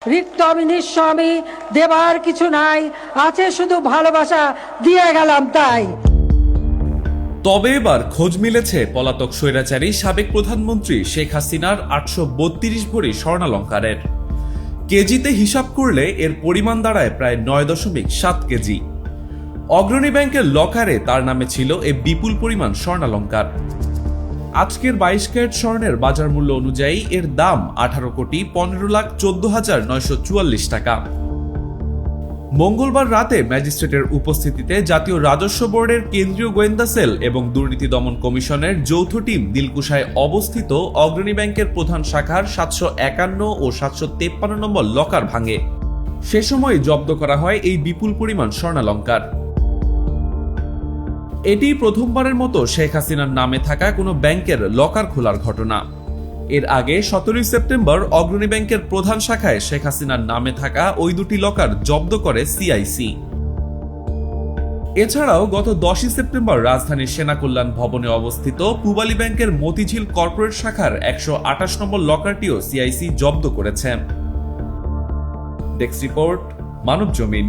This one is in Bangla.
রিক্ত আমি নিঃস্ব, আমি দেবার কিছু নাই, আছে শুধু ভালোবাসা, দিয়ে গেলাম তাই। তবে এবার খোঁজ মিলেছে পলাতক স্বৈরাচারী সাবেক প্রধানমন্ত্রী শেখ হাসিনার 832 ভরি স্বর্ণালংকারের। কেজিতে হিসাব করলে এর পরিমাণ দাঁড়ায় প্রায় 9.7 কেজি। অগ্রণী ব্যাংকের লকারে তার নামে ছিল এ বিপুল পরিমাণ স্বর্ণালংকার। আজকের 22 ক্যারেট স্বর্ণের বাজার মূল্য অনুযায়ী এর দাম 18,15,14,944 টাকা। মঙ্গলবার রাতে ম্যাজিস্ট্রেটের উপস্থিতিতে জাতীয় রাজস্ব বোর্ডের কেন্দ্রীয় গোয়েন্দা সেল এবং দুর্নীতি দমন কমিশনের যৌথ টিম দিলকুশায় অবস্থিত অগ্রণী ব্যাংকের প্রধান শাখার 751 ও 753 নম্বর লকার ভাঙে। সে সময় জব্দ করা হয় এই বিপুল পরিমাণ স্বর্ণালংকার। এটি প্রথমবারের মতো শেখ হাসিনার নামে থাকা কোনো ব্যাংকের লকার খোলার ঘটনা। এর আগে 17 সেপ্টেম্বর অগ্রণী ব্যাংকের প্রধান শাখায় শেখ হাসিনার নামে থাকা ওই দুটি লকার জব্দ করে সিআইসি। এছাড়াও গত 10 সেপ্টেম্বর রাজধানীর সেনা কল্যাণ ভবনে অবস্থিত পূবালী ব্যাংকের মতিঝিল কর্পোরেট শাখার 128 নম্বর লকারটিও সিআইসি জব্দ করেছে। ডেস্ক রিপোর্ট, মানব জমিন।